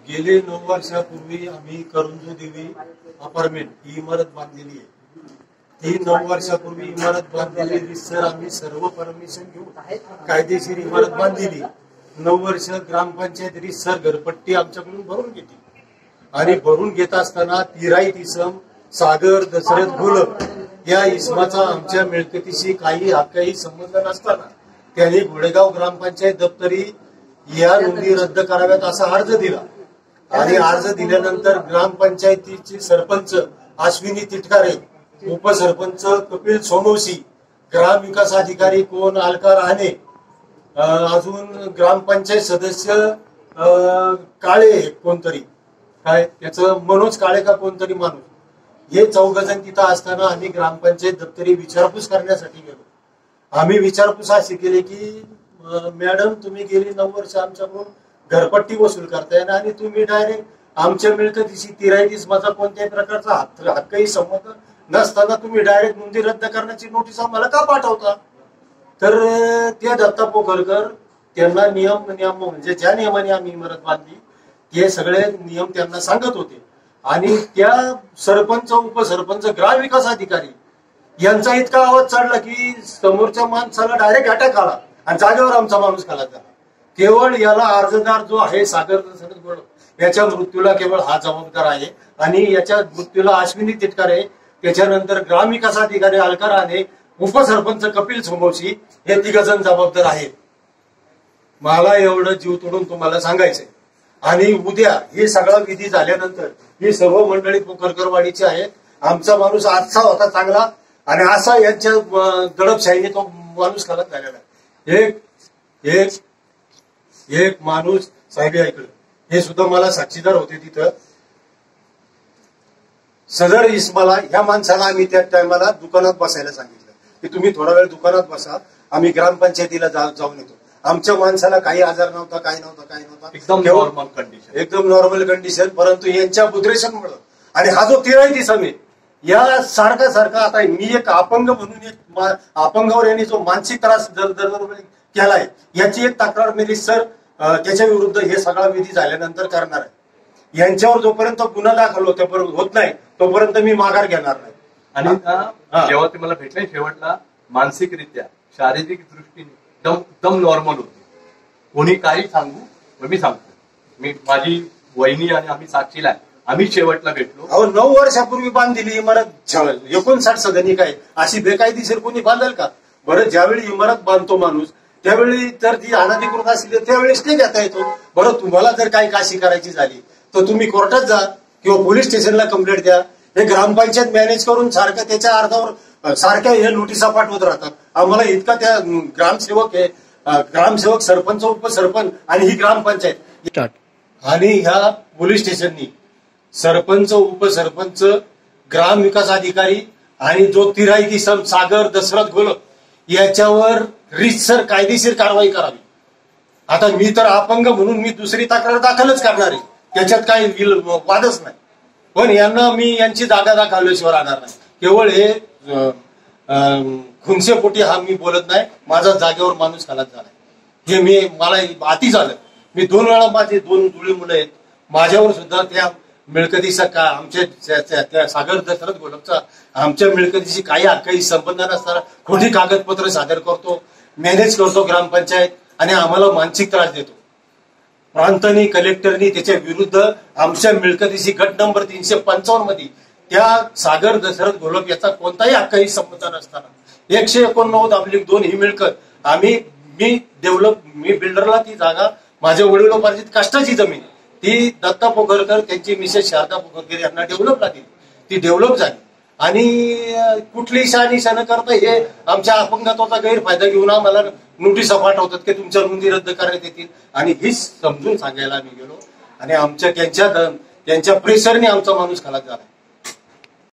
गेले 9 वर्षापूर्वी आम्ही करंजू देवी अपार्टमेंट ही इमारत बांधलेली आहे. ती 9 वर्षापूर्वी इमारत बांधलेली सर आम्ही सर्व परमिशन घेऊन कायदेशीर इमारत बांधलेली. 9 वर्ष ग्रामपंचायत सर घरपट्टी आमच्याकडून भरून घेतली आणि भरून घेत असताना तिराईत इसम सागर दशरथ घोलप या इसमाचा आमच्या मिळकतीशी काही हक्कही संबंध नसताना त्यांनी घोडेगाव ग्रामपंचायत दप्तरी या नोंदी रद्द कराव्यात असा अर्ज दिला आणि अर्ज दिल्यानंतर ग्रामपंचायतीचे सरपंच अश्विनी तिटकारे, उपसरपंच कपिल सोनवशी, ग्रामविकास अधिकारी कोण अलका राहणे, अजून ग्रामपंचायत सदस्य काळे कोणतरी काय त्याचं मनोज काळे का कोणतरी माणूस, हे 4 जण तिथं असताना आम्ही ग्रामपंचायत दप्तरी विचारपूस करण्यासाठी गेलो. आम्ही विचारपूस अशी केली की मॅडम तुम्ही गेली 9 वर्ष आमच्याकडून घरपट्टी वसूल करताय आणि तुम्ही डायरेक्ट आमच्या मिळकतीशी तिराईत माझा कोणत्याही प्रकारचा हक्कही संबंध नसताना तुम्ही डायरेक्ट नोंदी रद्द करण्याची नोटीस आम्हाला का पाठवता. तर त्या दत्ता पोखरकर त्यांना नियम म्हणजे ज्या नियमाने आम्ही इमारत बांधली ते सगळे नियम त्यांना सांगत होते आणि त्या सरपंच उपसरपंच ग्रामविकास अधिकारी यांचा इतका आवाज चढला की समोरच्या माणसाला डायरेक्ट अटॅक आला आणि जागेवर आमचा माणूस खाला झाला. केवळ याला अर्जदार जो आहे सागर दशरथ घोलप याच्या मृत्यूला केवळ हा जबाबदार आहे आणि याच्या मृत्यूला अश्विनी तिटकारे, त्याच्यानंतर ग्रामविकास अधिकारी अलका राहणे, उपसरपंच कपिल सोमवशी हे 3 जण जबाबदार आहेत. मला एवढं जीव तोडून तुम्हाला सांगायचंय. आणि उद्या हे सगळा विधी झाल्यानंतर ही सर्व मंडळी पोखरकरवाडीची आहेत. आमचा माणूस आजचा होता चांगला आणि असा यांच्या दडपशाहीने तो माणूस खालत झालेला आहे. एक माणूस साहेब ऐकलं, हे सुद्धा मला साक्षीदार होते तिथं. सदर इस्माला या माणसाला आम्ही त्या टायमाला दुकानात बसायला सांगितलं की तुम्ही थोडा वेळ दुकानात बसा, आम्ही ग्रामपंचायतीला जाऊन येतो. आमच्या माणसाला काही आजार नव्हता, काही नव्हता, एकदम नॉर्मल कंडिशन. परंतु यांच्या बुद्रेशनमुळे आणि हा जो तिराईत इसम आहे या सारखा आता मी एक अपंग म्हणून एक अपंगावर यांनी जो मानसिक त्रास केलाय याची एक तक्रार मी सर त्याच्या विरुद्ध हे सगळा विधी झाल्यानंतर करणार आहे. यांच्यावर जोपर्यंत गुन्हा दाखल होत नाही तोपर्यंत मी माघार घेणार नाही. आणि जेव्हा ते मला भेटले शेवटला मानसिकरित्या शारीरिक दृष्टीने एकदम नॉर्मल होते. कोणी काही सांगू मी सांगतो, मी माझी वहिनी आणि आम्ही साक्षीला आहे. आम्ही शेवटला भेटलो. 9 वर्षापूर्वी बांधलेली इमारत 59 सदनिक आहे, अशी बेकायदेशीर कोणी बांधेल का? बरं, ज्यावेळी इमारत बांधतो माणूस त्यावेळी जर ती अनधिकृत असली त्यावेळी स्टे घेता येतो. बरं, तुम्हाला जर काही काशी करायची झाली तर तुम्ही कोर्टात जा किंवा पोलीस स्टेशनला कंप्लेंट द्या. हे ग्रामपंचायत मॅनेज करून सारखं त्याच्या अर्धावर सारख्या हे नोटिसा पाठवत राहतात. आम्हाला इतका त्या ग्रामसेवक सरपंच उपसरपंच आणि ही ग्रामपंचायत आणि ह्या पोलीस स्टेशननी सरपंच उपसरपंच ग्रामविकास अधिकारी आणि जो तिराईत इसम सागर दशरथ घोलप याच्यावर रीतसर कायदेशीर कारवाई करावी. आता मी तर अपंग म्हणून मी दुसरी तक्रार दाखलच करणार आहे, त्याच्यात काही वादच नाही. पण यांना मी यांची जागा दाखवल्याशिवाय राहणार नाही. केवळ हे खुनसेपोटी हा मी बोलत नाही. माझा जागेवर माणूस खालात झालाय हे मला अति झालं. मी 2 वेळा माझे 2 जुळी मुलं आहेत. माझ्यावर सुद्धा त्या मिळकतीचा का आमच्या त्या सागर दशरथ घोलपचा आमच्या मिळकतीशी काही संबंध नसताना खोटी कागदपत्र सादर करतो, मॅनेज करतो ग्रामपंचायत आणि आम्हाला मानसिक त्रास देतो. प्रांतांनी कलेक्टरनी त्याच्या विरुद्ध आमच्या मिळकतीशी गट नंबर 355 मध्ये त्या सागर दशरथ घोलप याचा कोणताही हक्कही संबंध नसताना 189/2 ही मिळकत मी बिल्डरला ती जागा माझ्या वडिलोपार्जित कष्टाची जमीन ती दत्ता पोखरकर त्यांची मिसेस शारदा पोखरकर यांना डेव्हलपला दिली. ती डेव्हलप झाली आणि कुठलीही शहानिशा न करता हे आमच्या अपंगत्वाचा गैरफायदा घेऊन आम्हाला नोटिसा पाठवतात की तुमच्या नोंदी रद्द करण्यात येतील. आणि हीच समजून सांगायला मी गेलो आणि आमच्या त्यांच्या प्रेशरने आमचा माणूस खालात झाला.